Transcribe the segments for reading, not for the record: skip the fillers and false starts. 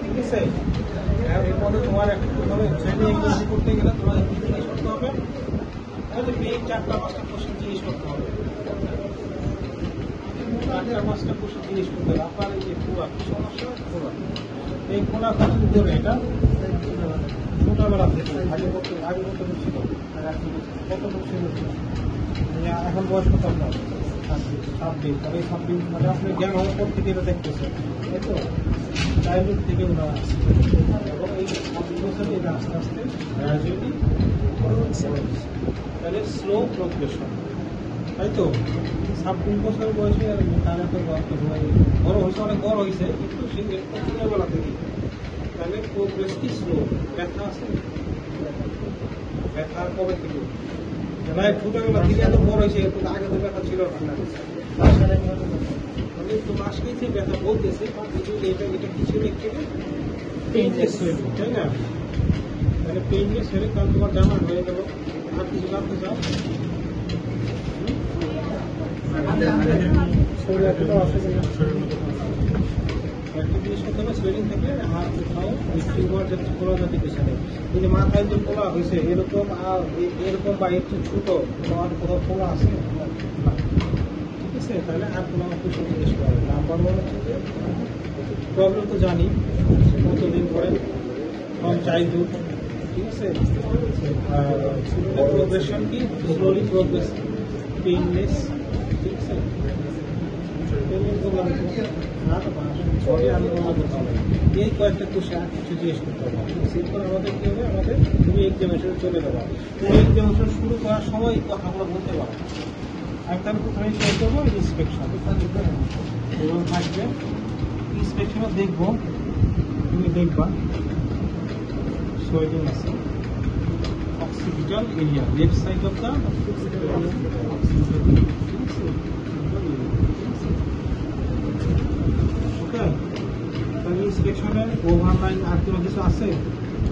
ঠিক আছে? এরপরে তোমার একটা ট্রেনিং এক্সাম করতে গেলে তোমার কি জিনিস করতে হবে? এই 4-5টা কোশ্চেন জিনিস করতে হবে। 4-5টা কোশ্চেন জিনিস করতে হবে। আপনার এই যে পুরা কি সমস্যা? পুরা এই কোনা কত করে এটা ছোটবেলা থেকে আগে কত ছিল? কত ছিল? এখন বয়স কত আপনার? 26। তবে 26 মানে আপনি জ্ঞান হওয়ার পর থেকে এটা দেখতেছেন, তাই তো? চাইল্ডহুড থেকে ওরা আসছে এবং এই 26 বছরে এটা আস্তে আস্তে গ্র্যাজুয়ালি তাহলে স্লো প্রোগ্রেশন, তাই তো? 26 বছর বয়সে আর তার এত বড় হয়েছে, অনেক বড় হয়েছে, কিন্তু সে ছোটবেলা থেকে তাহলে প্রোগ্রেস কি স্লো। ব্যথা আছে? ব্যথা কবে থেকে? ছোটবেলা থেকে এত বড় হয়েছে, আগে তো ব্যথা ছিল না। তো আজকেই যে ব্যথা বলতেছে এটা কি ছিল? পেইনলেস সোয়েলিং, তাই না? তাহলে পেইনলেস সোয়েলিং কারণ তোমার জামা হয়ে গেল। আর কিছু জানতে চাও? একটা জিনিস করতে হবে, সোয়েলিং থেকে হাত উঠাও, ফিভার যাতে খোলা যাতে পেছনে। এই যে মাথায় যে খোলা হয়েছে এরকম বা একটু ছোট তোমার কোথাও খোলা আছে? ঠিক আছে, তাহলে আর কোনো কোশ্চেন জিজ্ঞেস করা হবে। নাম্বার 1 হচ্ছে যে প্রবলেম তো জানি কতদিন ধরে ফ্রম চাইল্ডহুড, ঠিক আছে? প্রোগ্রেশন কি স্লোলি প্রোগ্রেস, পেইনলেস, ঠিক আছে? এই কয়েকটা কোশ্চেন কিছু জিজ্ঞেস করতে হবে। এরপর আমাদের কি হবে? আমাদের তুমি এক্সামিনেশনে চলে যাবা। তুমি এক্সামিনেশন শুরু করার সময় এই কথাগুলো বলতে পারো। আমি তাহলে প্রথমে শেয়ার করবো ইন্সপেকশন এবং থাকবে ইন্সপেকশনও দেখবো। তুমি দেখবা সোয়েলিং আছে occipital area, left side of the okay. তাহলে ইন্সপেকশনের ওভারলাইন আর কোনো কিছু আছে?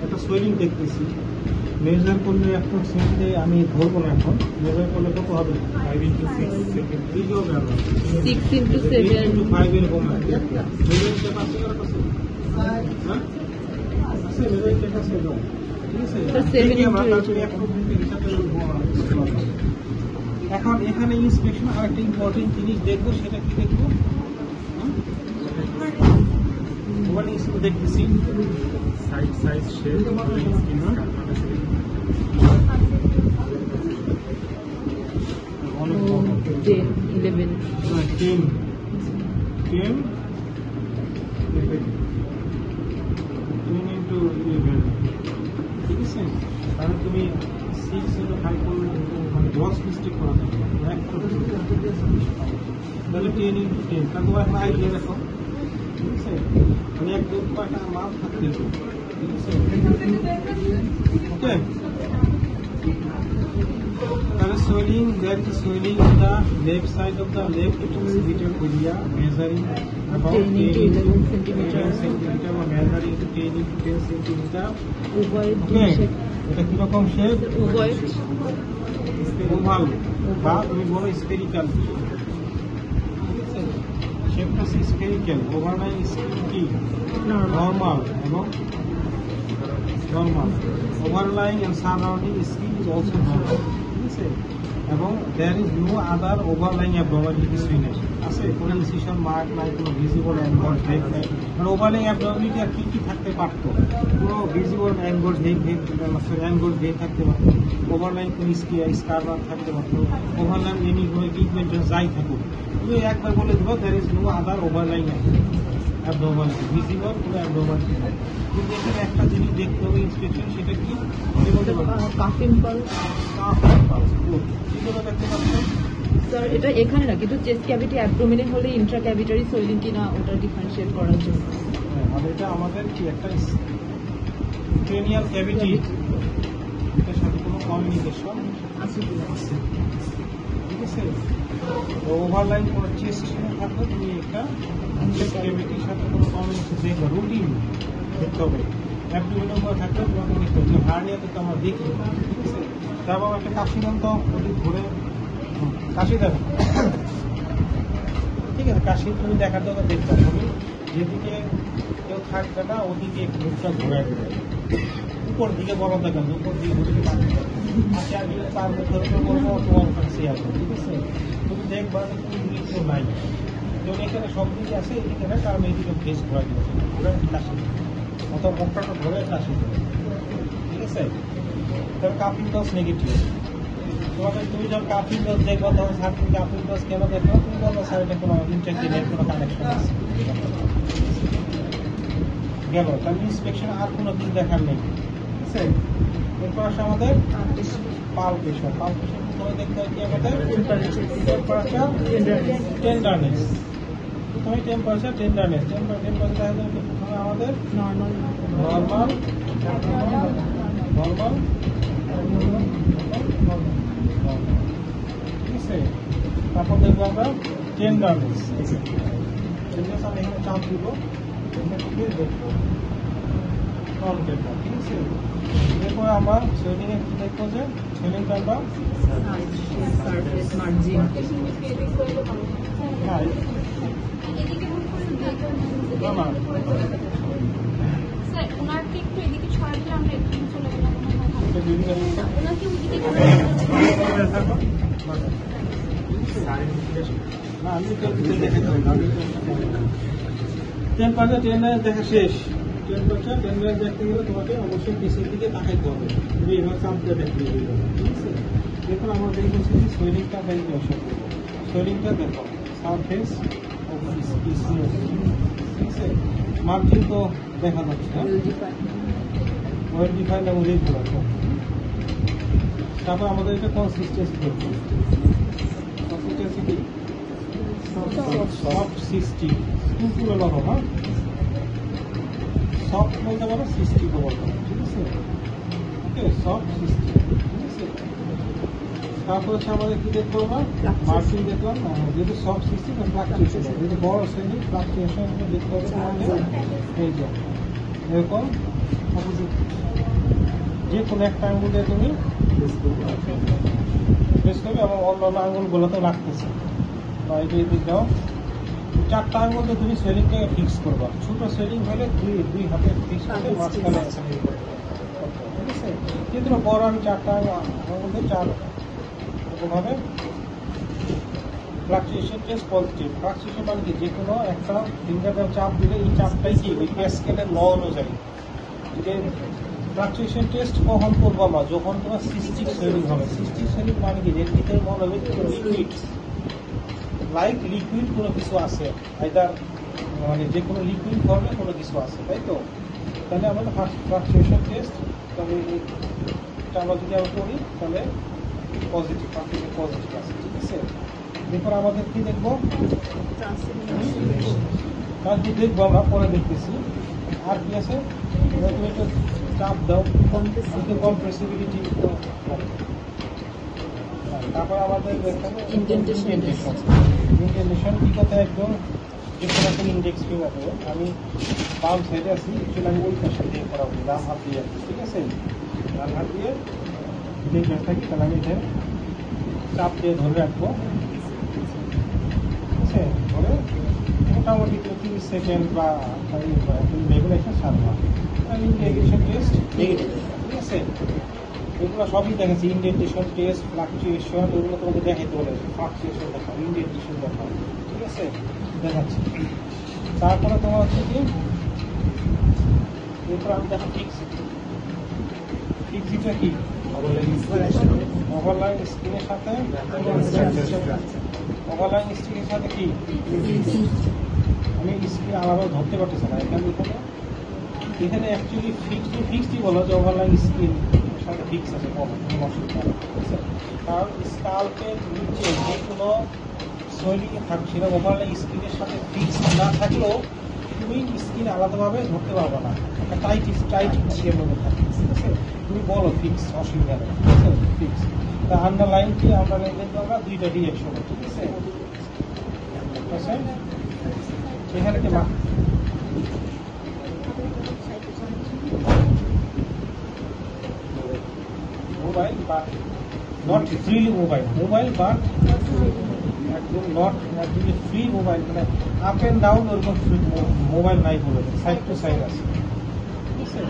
একটা সোয়েলিং দেখতেছি, মেজার করলে অ্যাপ্রক্সিমেটলি আমি ধরবো না এখন, মেজার করলে কত হবে? 5 × 6 সেকেন্ড। কি হবে? 6 × 7 × 5 এরকম আছে। মেজার টেপ আছে কার কাছে? হ্যাঁ আছে, মেজার টেপ আছে। এখন এখানে ইন্সপেকশন আর একটা ইম্পর্টেন্ট জিনিস দেখবো, সেটা কি দেখবো? দেখতেছি সাইজ শেপ 10 ঠিক আছে? তাহলে তুমি 6 × 5 করলে মানে 10 মিস্টেক করা যাবে, তাহলে 10 × 10। তাহলে তোমার একটা আইডিয়া দেখো, ঠিক আছে? মানে এক দুটো একটা মান থাকতে হবে, ঠিক আছে? ওকে, তাহলে swelling, there is swelling on the left side of the left occipital area measuring about 10 × 11 centimeter or measuring 10 × 10 centimeter. এটা কিরকম শেপ? ওভাল বা তুমি বলো স্ফেরিক্যাল। শেপটা স্ফেরিক্যাল। ওভারলাইন কি? নর্মাল এবং normal. Overline and surrounding skin is also normal, ঠিক আছে? এবং there is no other overlying abnormality between it. আছে কোনো ইনসিশন মার্ক নাই, কোনো ভিজিবল অ্যাঙ্গল ভেগ নাই। মানে ওভারলাইং অ্যাবনর্মালিটি আর কি থাকতে পারতো? কোনো ভিজিবল অ্যাঙ্গল অ্যাঙ্গল ভেগ থাকতে পারতো, ওভারলাইন কোনো স্কারবার থাকতে পারতো, ওভারলাইন এনি কোনো পিগমেন্ট যাই থাকুক, তুমি একবার বলে দেবো there is no other overlying abnormality, visible কোনো অ্যাবনর্মালিটি নাই। কিন্তু এখানে একটা জিনিস দেখতে হবে ইন্সপেকশন, সেটা কি? কাফিং পালস। স্যার এটা এখানে না, কিন্তু চেস্ট ক্যাভিটি অ্যাবডোমেনে হলে ইন্ট্রা ক্যাভিটারি সোয়েলিং কিনা ওটা ডিফারেন্সিয়েট করার জন্য। আর এটা আমাদের কি একটা ক্রেনিয়াল ক্যাভিটি, এটার সাথে কোনো কমিউনিকেশন আছে, ঠিক আছে? ওভারলাইন কোনো চেস্ট থাকলে তুমি একটা চেস্ট ক্যাভিটির সাথে কোনো কমিউনিকেশন দেখবে, রুটিন দেখতে হবে। অ্যাবডোমেনের উপর থাকলে তোমাকে দেখতে হবে, হার্নিয়াতে তো আমরা দেখি, ঠিক আছে? তারপর একটা কাশি বলতো ওটি ধরে কাশি দেখো, ঠিক আছে? কাশি তুমি দেখার দরকার দেখতে হবে, যেদিকে কেউ থাকবে না ওদিকে মুখটা ঘোরায় দেবে, উপর দিকে বলা থাকবে না, উপর দিকে ওদিকে পাঠিয়ে দেবে। আচ্ছা আমি তার মধ্যে বলবো তোমার কাছে আসবে, ঠিক আছে? তুমি দেখবা যে কোন দিকে কেউ নাই, যেমন এখানে সব দিকে আছে, এদিকে না, কারণ এইদিকে ফেস ঘোরা দিবে, ঘুরে কাশি দেবে, অথবা মুখটা ধরে কাশি দেবে, ঠিক আছে? তাহলে কাপিং ডস নেগেটিভ। তোমাকে তুমি যখন কাপিং ডস দেখবো তখন স্যার তুমি কাপিং ডস কেন দেখো, তুমি বলবো স্যার এটা কোনো ইন্টারনেট কোনো কানেকশন আছে গেল, তাহলে ইন্সপেকশন আর কোনো কিছু দেখার নেই, ঠিক আছে? এরপর আসে আমাদের পালপেশন। পালপেশন প্রথমে দেখতে হয় কি আমাদের টেম্পারেচার টেন্ডারনেস। প্রথমে টেম্পারেচার টেন্ডারনেস, টেম্পারেচার দেখা যাবে প্রথমে আমাদের নর্মাল নর্মাল নর্মাল, ঠিক আছে? তারপর দেখবো আমরা টেন্ডারনেস। টেন্ডারনেস আমি এখানে চাপ দিব, দেখবো নন টেন্ডার, ঠিক আছে? এরপরে আমরা সোয়েলিং এ কি দেখবো যে সোয়েলিংটা আমরা সারফেস মার্জিন। না না স্যার ওনাকে একটু এদিকে ছড়া দিলে আমরা একটু চলে গেলাম এটা বিভিন্ন ওনাকে ওইদিকে না আমি তো দেখাতে হবে না, টেম্পারেচার টেন্ডার দেখা শেষ। টেম্পারেচার টেন্ডার দেখতে গেলে তোমাকে অবশ্যই পিসের দিকে তাকাইতে হবে, তুমি এবার চাপ দিয়ে দেখতে হবে, ঠিক আছে? দেখুন আমরা দেখবো সোয়েলিংটা ভেরিফিকেশন করবো। সোয়েলিংটা দেখো সারফেস ঠিক আছে, মার্জিন তো দেখা যাচ্ছে না, ওয়েল ডিফাইন্ড এবং রেগুলার। তারপর আমাদের এটা কনসিস্টেন্সি দেখবো, কনসিস্টেন্সি কি সফট 60 পুরো নরম, হ্যাঁ সফট বলতে পারো 60 বলতে পারো, ঠিক আছে? ওকে সফট 60, ঠিক আছে? তারপর হচ্ছে আমাদের কি দেখবো আমরা মার্জিন দেখলাম, যেহেতু সফট 60 না ফ্লাকচুয়েশন, যেহেতু বড় শ্রেণী ফ্লাকচুয়েশন দেখতে হবে তোমাদের এই যে এরকম অপোজিট যে কোনো একটা আঙ্গুল দিয়ে তুমি প্রেস করবে এবং অন্যান্য আঙ্গুলগুলোতে রাখতেছে, বা এই যে দাও চারটা আঙ্গুল দিয়ে তুমি সোয়েলিংটা ফিক্স করবা। ছোট সোয়েলিং হলে দুই হাতে ফিক্স করতে মাঝখানে অ্যাসেম্বলি করতে হবে, ঠিক আছে? কিন্তু বড় আমি চারটা আঙ্গুল দিয়ে চার এরকমভাবে ফ্লাকচুয়েশন টেস্ট পজিটিভ। ফ্লাকচুয়েশন মানে কি, যে কোনো একটা ফিঙ্গার চাপ দিলে এই চাপটাই কি ওই প্যাসকেলের ল অনুযায়ী। যে ফ্লাকচুয়েশন টেস্ট কখন করবো আমরা, যখন তোমার সিস্টিক সোয়েলিং হবে। সিস্টিক সোয়েলিং মানে কি, এর ভিতরে মনে হবে লিকুইড, লাইক লিকুইড কোনো কিছু আছে, আইদার মানে যে কোনো লিকুইড ফর্মে কোনো কিছু আছে, তাই তো? তাহলে আমাদের ফ্লাকচুয়েশন টেস্ট, তাহলে এটা আমরা যদি আমরা করি তাহলে পজিটিভ, পজিটিভ আছে, ঠিক আছে? এরপর আমাদের কি দেখবো, তারপর দেখবো আমরা পরে দেখতেছি আর কি আছে। তুমি একটা চাপ দাও, কম্প্রেসিবিলিটি। তারপর আমাদের ইন্ডেন্টেশন কি কথা, একদম যে কোনো একটা ইন্ডেক্স ফিঙ্গার হবে, আমি বাম সাইডে আছি, একচুয়ালি আমি ওই পাশে দিয়ে করা হবে, ডান হাত দিয়ে আছি, ঠিক আছে? ডান হাত দিয়ে দেখবেন থাকি, তাহলে আমি এখানে চাপ দিয়ে ধরে রাখবো, ঠিক আছে? ধরে মোটামুটি 30 সেকেন্ড বা রেগুলেশন সারবা। ইন্টিগ্রেশন টেস্ট নেগেটিভ, ঠিক আছে? এগুলো সবই দেখেছি, ইন্ডেন্টেশন টেস্ট, ফ্লাকচুয়েশন, এগুলো তোমাদের দেখাইতে বলে, ফ্লাকচুয়েশন দেখাও, ইন্ডেন্টেশন দেখাও, ঠিক আছে? দেখাচ্ছি। তারপরে তোমার হচ্ছে কি, এরপর আমি দেখো ফিক্সিটা কি ওভারলাইন স্ক্রিনের সাথে, ওভারলাইন স্ক্রিনের সাথে কি আমি স্ক্রিন আলাদা ধরতে পারতেছি না, এখানে অ্যাকচুয়ালি ফিক্সডই বলো যে ওভারলাইন স্ক্রিন সাথে ফিক্স আছে, অসুবিধা, ঠিক আছে? কারণ স্কাল্পের নিচে যে কোনো সোয়েলিংয়ে থাকবে সেটা ওভারলাইন স্ক্রিনের সাথে ফিক্স না থাকলেও তুমি স্ক্রিন আলাদাভাবে ধরতে পারবে না, একটা টাইট স্ক্রিনের মধ্যে থাকে, ঠিক আছে? তুমি বলো ফিক্স, অসুবিধা নেই, ঠিক আছে? ফিক্স। তা আন্ডারলাইন কি, আন্ডারলাইন কিন্তু আমরা দুইটা ডিরেকশনে, ঠিক আছে? এখানে কি মোবাইল বা নট ফ্রিলি মোবাইল, মোবাইল বা একদম নট একদম ফ্রি মোবাইল, মানে আপ এন্ড ডাউন ওরকম মোবাইল নাই বলে সাইড টু সাইড আছে, ঠিক আছে?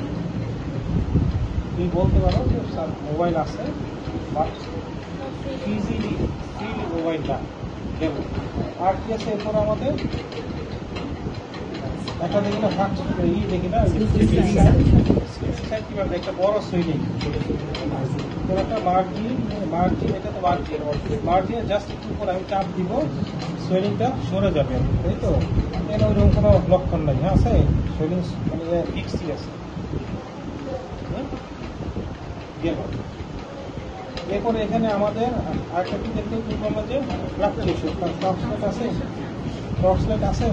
তুমি বলতে পারো যে স্যার মোবাইল আছে বাট ইজিলি ফ্রিলি মোবাইলটা গেল। আর কি আছে এরপর আমাদের একটা দেখি না ফাঁক দেখি না একটা বড় সুইডিং একটা মার্জিন এটা তো মার্জিনে জাস্ট একটু উপর আমি চাপ দিব, সুইডিংটা সরে যাবে, তাই তো? এর ওইরকম কোনো লক্ষণ নাই, হ্যাঁ আছে সুইডিং মানে ফিক্সই আছে। গেল। এরপরে এখানে আমাদের আরেকটা কি দেখতে বললাম যে ফ্লাকচুয়েশন, টর্কসলাইট আছে, টর্কসলাইট আছে।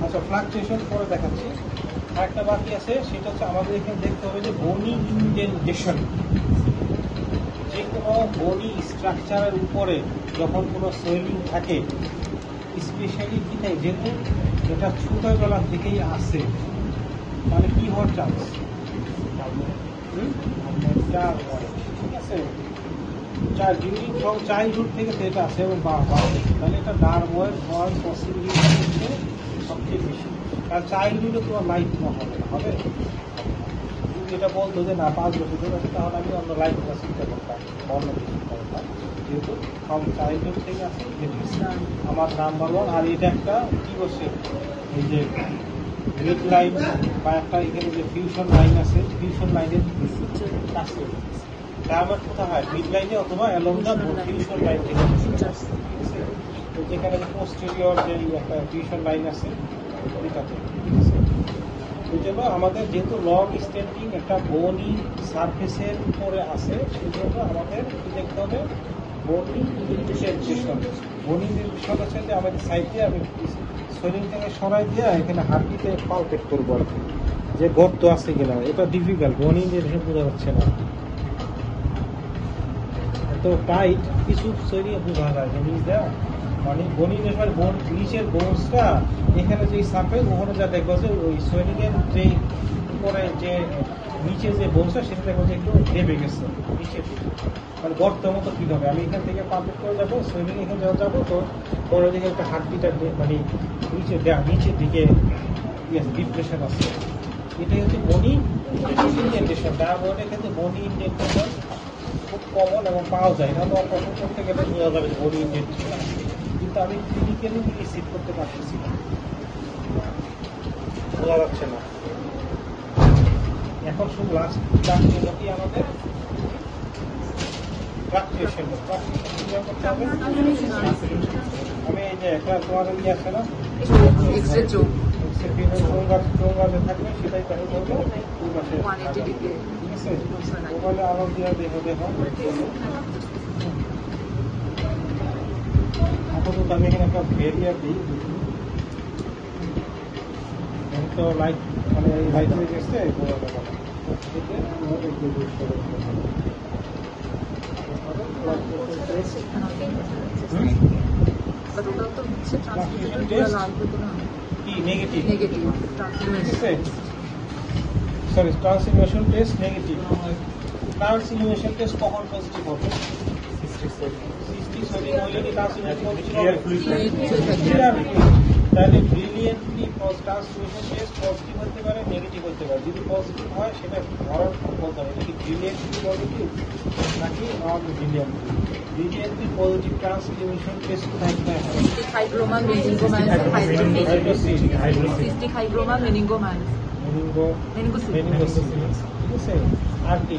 আচ্ছা, ফ্লাকচুয়েশন পরে দেখাচ্ছি। আরেকটা বাকি আছে, সেটা হচ্ছে আমাদের এখানে দেখতে হবে যে বনি ইনডেন্টেশন। যে কোনো বনি স্ট্রাকচারের উপরে যখন কোনো সোয়েলিং থাকে, স্পেশালি কি থাকে, যেহেতু এটা ছোটবেলা থেকেই আসে, তাহলে কি হওয়ার চান্স? ঠিক আছে, চাইল্ডহুড থেকে তো এটা আছে এবং তাহলে এটা ডার্ময়েড হওয়ার পসিবিলিটি হচ্ছে সবচেয়ে বেশি। কারণ চাইল্ডহুডে তোমার লাইফ হবে যেটা বলতো যে না 5 বছর ধরে আছে, তাহলে আমি অন্য লাইফ চিন্তা করতাম, অন্য কিছু করতাম। যেহেতু ফ্রম চাইল্ডহুড থেকে আছে, আমার নাম্বার 1। আর এটা একটা কি বলছে, এই যে মিড লাইন বা একটা এখানে যে ফিউশন লাইন আছে, ফিউশন লাইনের কাছে ডায়ামিটার কোথায় হয়? মিড লাইনে অথবা অ্যালং দা ফিউশন লাইন থেকে, যেখানে পোস্টেরিয়র যে একটা ফিউশন লাইন আছে ওইটাতে, ঠিক আছে? ওই জন্য আমাদের যেহেতু লং স্ট্যান্ডিং একটা বনি সারফেসের উপরে আছে, সেই জন্য আমাদের কি দেখতে হবে? বনি ইনডেন্টেশন। বনি ইনডেন্টেশন আছে যে আমাদের সাইডে আমি সোয়েলিং থেকে সরাই দিয়ে এখানে হাঁটিতে পালপেট করবো আর কি, যে গর্ত আছে কিনা। এটা ডিফিকাল্ট, বনি ইনডেন্টেশন বোঝা যাচ্ছে না, তো টাইট কিছু সোয়েলিং বোঝা যায় জিনিসটা। মানে বনি নিচের বোনসটা এখানে যে সারফেস, ওখানে যা দেখবো যে ওই সোয়েলিং এর যে উপরে যে নিচে যে বোনসটা, সেটা দেখবো যে একটু দেবে গেছে নিচের দিকে, মানে গর্ত মতো ফিল হবে। আমি এখান থেকে পাম্প করে যাবো, সোয়েলিং এখানে যখন যাবো, তো পরের দিকে একটা হাড্ডিটা মানে নিচের দিকে ডিপ্রেশন আছে। এটাই হচ্ছে বনি ইনডেন্টেশন। ডায়ামন্ডের ক্ষেত্রে বনি ইনডেন্টেশন খুব কমন এবং পাওয়া যায় না, তো অপারেশন করতে গেলে বোঝা যাবে যে বডি ইনডেন্টেশন, কিন্তু আমি ক্লিনিক্যালি রিসিভ করতে পারতেছি না, বোঝা যাচ্ছে না। এখন শুধু লাস্ট কি আমাদের ফ্লাকচুয়েশন করতে হবে। আমি এই যে একটা তোমাদের ইয়ে আছে না, থাকবে সেটাই তাহলে করবো 2 মাসে, ঠিক আছে? মোবাইলে আলো দিয়ে দেখো আপাতত আমি এখানে একটা ভেরিয়ার দিই, তো লাইট মানে এই লাইট হয়ে গেছে বোঝা যাবে না। কি negative, sorry transformation test negative. Transformation test কখন পজিটিভ হবে? তাহলে ব্রিলিয়েন্টলি ট্রান্সফরমেশন টেস্ট পজিটিভ হতে পারে, নেগেটিভ হতে পারে। যদি পজিটিভ হয় সেটা ধরার বলতে হবে এটা কি ব্রিলিয়েন্টলি পজিটিভ নাকি non brilliantly. Brilliantly positive transformation test কোথায় কোথায় হয়? আর কি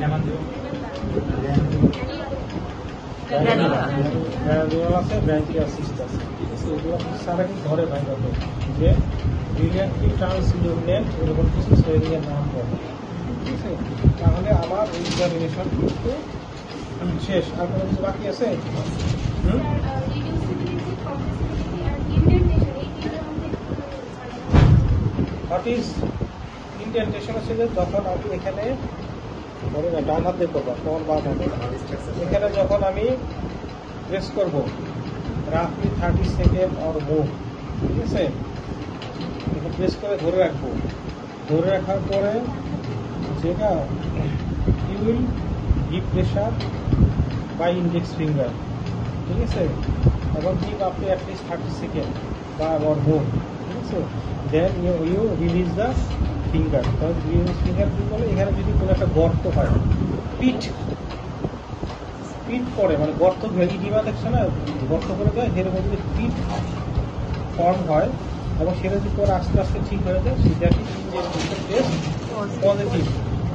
আছে ব্র্যাঙ্কিওসিস্ট আছে, ঠিক আছে? এগুলো সারা কি ধরে ভাই যাবে যে ব্রিলিয়েন্টলি ট্রান্সলুমিনেন্ট এরকম কিছু সোয়েলিংয়ের নাম বলে, ঠিক আছে? তাহলে আমার এক্সামিনেশন কিন্তু শেষ। আর কোনো কিছু বাকি আছে? What is indentation? হচ্ছে যে যখন আমি এখানে ধরে না ডান হাতে করবো, তখন বাম হাতে এখানে যখন আমি প্রেস করবো রাফলি 30 সেকেন্ড অর মোর, ঠিক আছে? এখন প্রেস করে ধরে রাখবো, ধরে রাখার পরে যেটা you will give pressure by index finger, ঠিক আছে? এবং give up to at least 30 seconds or more. So then you release the finger. So release finger কি বলে, এখানে যদি কোনো একটা গর্ত হয়, পিট পড়ে, মানে গর্ত ইডিমা দেখছে না, গর্ত করে দেয়, এর মধ্যে পিট ফর্ম হয় এবং সেটা যদি পরে আস্তে আস্তে ঠিক হয়ে যায়, সেটা ইঞ্জেকশন টেস্ট পজিটিভ।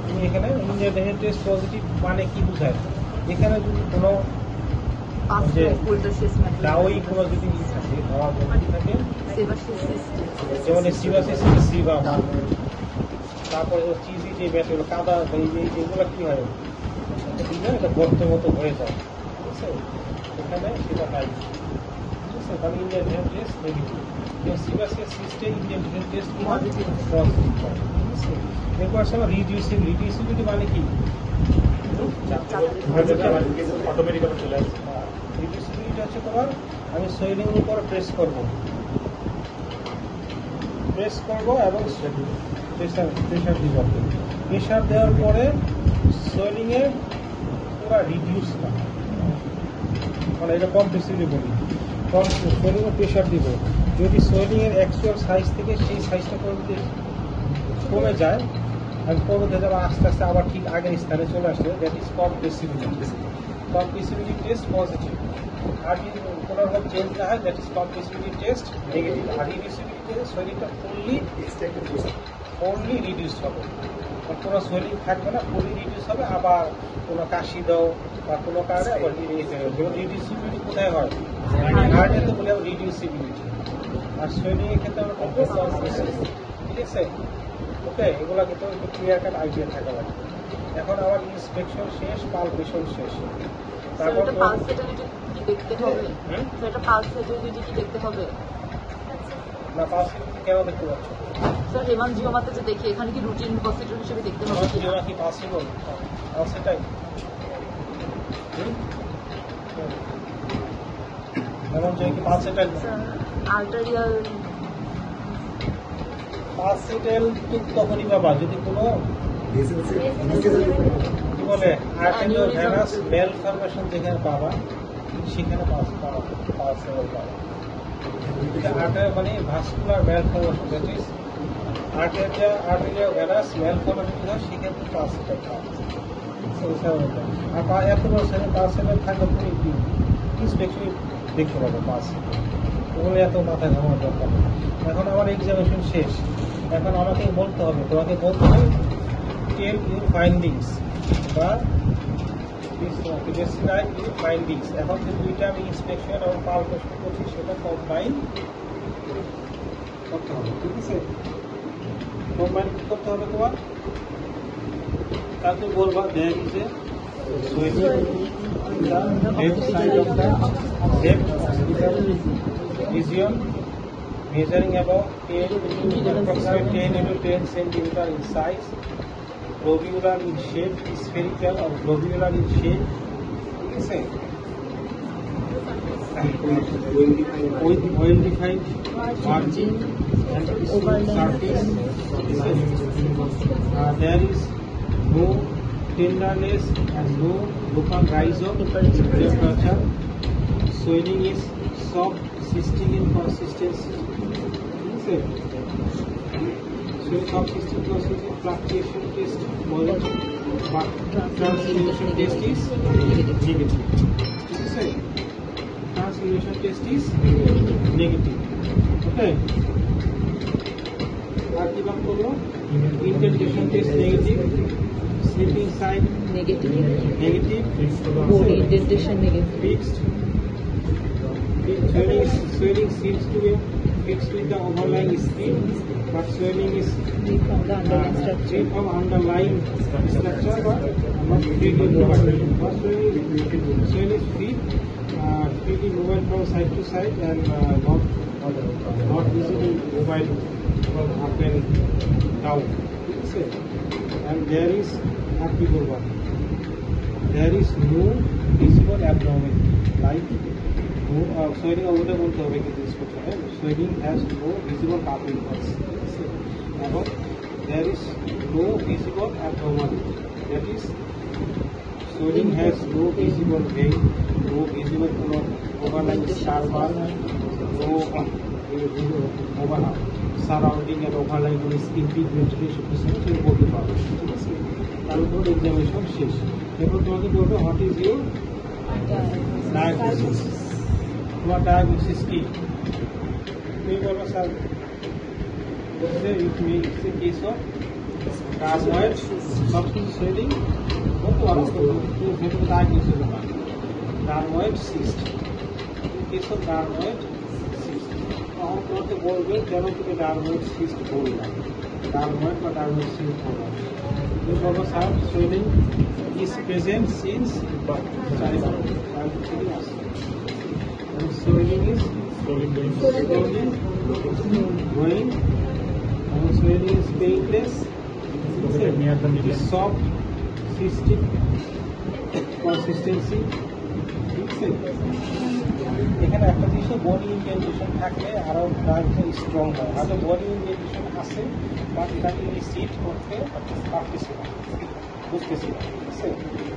তুমি এখানে ইঞ্জেকশন টেস্ট পজিটিভ মানে কি বোঝায়, এখানে যদি কোনো যে দাওই কোনো যদি থাকে, ধরা থাকে, যেমন সিবাসিস সিবা, তারপরে চিজি যে ব্যাটারি কাদা যেগুলো কি হয়, এটা গর্তের মতো হয়ে যায়, ঠিক আছে, এখানে সেটা নাই, ঠিক আছে। তাহলে ইন্ডিয়ান টেস্ট নেগেটিভ, সিবাসিস সিস্টেম ইন্ডিয়ান টেস্ট পজিটিভ, ঠিক আছে। এরপর আসলে রিডিউসিবিলিটি মানে কি, অটোমেটিক্যালি চলে আসছে। রিডিউসিবিলিটি হচ্ছে তোমার, আমি সোয়েলিং উপর প্রেস করব এবং প্রেশার দিব। প্রেশার দেওয়ার পরে সোয়েলিংয়ে পুরো রিডিউস না, মানে এটা কম্প্রেসিভলি বলি, সোয়েলিংয়ে প্রেশার দিব। যদি সোয়েলিংয়ের অ্যাকচুয়াল সাইজ থেকে সেই সাইজটা কমে যায়, আমি পরবর্তী যাবো আস্তে আস্তে আবার ঠিক আগের স্থানে চলে আসলে, that is compressibility test positive. আর যদি কোনো রকম চেঞ্জ না হয়, that is compressibility test negative. আর রিডিউসিবিলিটি শরীরটা ফুললি রিডিউস হবে, কোনো সোয়েলিং থাকবে না, ফুললি রিডিউস হবে। আবার কোনো কাশি দাও বা কোনো কারণে আবার রিডিউসিবিলিটি কোথায় হয়, হার্টেতে বলে রিডিউসিবিলিটি। আর সোয়েলিং এর ক্ষেত্রে আমরা করবো কম্প্রেসিবিলিটি, ঠিক আছে। ওকে, এগুলো কিন্তু একটু ক্লিয়ার কাট আইডিয়া থাকা লাগে। এখন আবার ইন্সপেকশন শেষ, পালপেশন শেষ, তারপর না পালসিটি কেন দেখতে পাচ্ছ? স্যার হেমানজিওমাতে যে দেখি, এখানে কি রুটিন প্রসিডিউর হিসেবে দেখতে হবে হেমানজিওমা কি পসিবল? সেটাই হেমানজিওমা কি পালসেটাইল? আর্টারিয়াল পালসেটাইল কিন্তু তখনই পাবা যদি কোনো কি বলে আর্টারিয়াল ভেনাস ম্যালফরমেশন যেখানে পাবা, সেখানে পালসেটাইল পাবা। আর্টারিয়াল মানে vascular malformation, that is arterial venous malformation হয়, সেখানে পালসেটাইল পাবা। আর এত বছরে পালসেটাইল থাকলে তুমি ইন্সপেকশন দেখতে পাবো পালসেটাইল, ওগুলো এত মাথায় ঘামানোর দরকার নেই। এখন আমার এক্সামিনেশন শেষ, এখন আমাকে বলতে হবে, তোমাকে বলতে হবে টেল ইউর ফাইন্ডিংস বা ডেসক্রাইব ইউর ফাইন্ডিংস। এখন যে দুইটা আমি ইন্সপেকশন এবং পালপেশন করছি, সেটা কম্বাইন করতে হবে, ঠিক আছে। কম্বাইন করতে হবে তোমার, তাকে বলবা there is a left side of the left region measuring about 10 into 10 centimeter in size, globular in shape, spherical or globular in shape, okay, with well-defined margin and surface. There is no tenderness and no local rise of temperature. Swelling is soft, cystic in consistency. Soft, cystic consistency. Fluctuation test positive, but translumination test is negative. Translumination test is negative. Okay. আর কি বাদ করলো? Indentation test negative. Sleeping side negative, bone indentation negative, fixed. Swelling seems to be fixed with the overlying skin, but swelling is free from the underlying structure. Free from underlying structure, but not freely movable. But swelling is free, freely movable from side to side and not easily mobile up and down. And there is there is no visible abdomen, like swelling over the bone to this picture. Swelling has no visible papules. There is no visible abdomen, that is swelling has no visible vein, no visible overlying scar bar, no over surrounding and overlying skin pigmentation কিছু বলতে পারবে, ঠিক আছে? তার উপর examination শেষ। এরপর তোমাকে বলবে হোয়াট ইজ ইউর ডায়াগনোসিস। তোমার ডায়াগনোসিস কি? তুমি বলবে sir it's a case of dermoid substance swelling, dermoid cyst. In case of dermoid cyst, তখন তোমাকে বলবে কেন তুমি dermoid cyst বলবে, dermoid বা dermoid cyst বলবে। তুমি বলবো sir swelling is present since childhood থেকে আসছে, swelling is slowly growing, and swelling is painless, soft cystic consistency, ঠিক আছে? এখানে একটা জিনিস বডি ইনডেন্টেশন থাকলে আরো ডায়াগনোসিস স্ট্রং হয়। হয়তো বডি ইনডেন্টেশন আছে বাট এটাকে সিট করতে পারতেছি না, বুঝতেছি না, ঠিক আছে?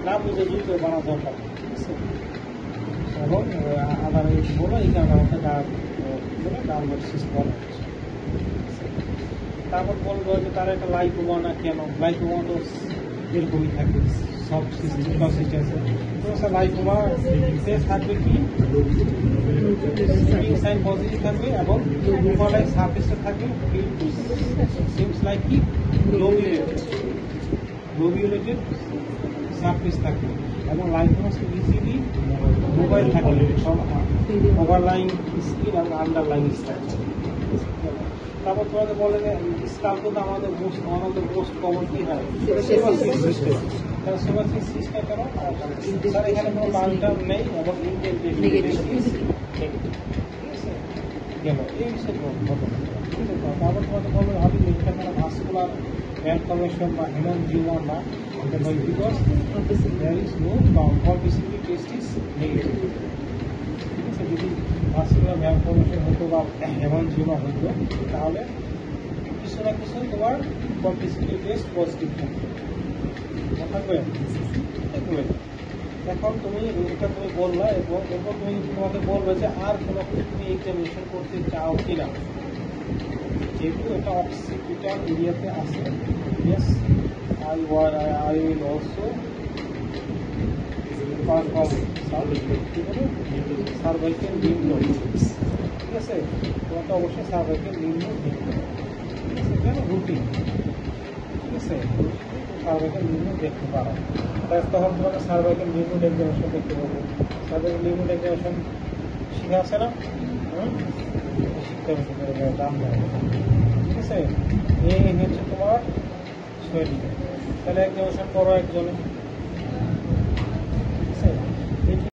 না বুঝে জুতো বানা দরকার, ঠিক আছে? এবং আবার এই বলো এই কারণে আমাকে ডায়াগনোসিস সিস্ট করা হচ্ছে। তারপর বলবো যে তার একটা লাইকোমা না কেন, লাইকোমা তো এরকমই থাকে, সব সিস্টেম কনসিস্টেন্সি। তো স্যার লাইকোমা থাকবে কি সাইন পজিটিভ থাকবে এবং উপরলাইক সারফেসটা থাকবে সিমস লাইক কি লোবিউলেটেড সারফেস থাকবে এবং লাইকোমা ইজিলি মোবাইল থাকে, ওভারলাইং স্কিন এবং আন্ডারলাইং স্ট্রাকচার। তারপর তোমাকে বলে যে স্কাল্প তো আমাদের one of the most common কি হয় সোমাসিস সিস্টেম কেন? স্যার এখানে কোনো লাল টার্ম নেই এবং ইনডেন্টেড গেল এই সব ঘটনা, ঠিক আছে? তারপর তোমাকে বলবে ভাবি এটা কোনো ভাস্কুলার ম্যালফরমেশন বা হেমানজিওমা না, because there is no compressibility test is negative, ঠিক আছে? যদি ভাস্কুলার ম্যালফরমেশন হতো বা হেমানজিওমা হতো তাহলে কিছু না কিছু তোমার কম্পিসিবলি টেস্ট পজিটিভ থাকবে, থাকবে। এখন তুমি এটা তুমি বললা এবং এরপর তুমি তোমাকে বলবে যে আর কোনো কিছু তুমি এক্সামিনেশন করতে চাও কিনা, যেহেতু এটা অক্সিপিটাল এরিয়াতে আছে। Yes, I will also cervical নিম্ন, ঠিক আছে? তোমাকে অবশ্যই সার্ভাইকেল নিম্ন দেখতে হবে, ঠিক আছে? কেন রুটিন, ঠিক আছে? সার্ভাইকেল নিম্ন দেখতে পারো, তখন তোমাকে সার্ভাইকেল লিমিট এক্সামিনেশন দেখতে পাবো। সার্ভাইকেল লিমিট এক্সামিনেশন শিখে আছে না, শিখতে হবে, দাম দেয়, ঠিক আছে? এই হচ্ছে তোমার শৈলী। তাহলে এক্সামিনেশন করো একজনে।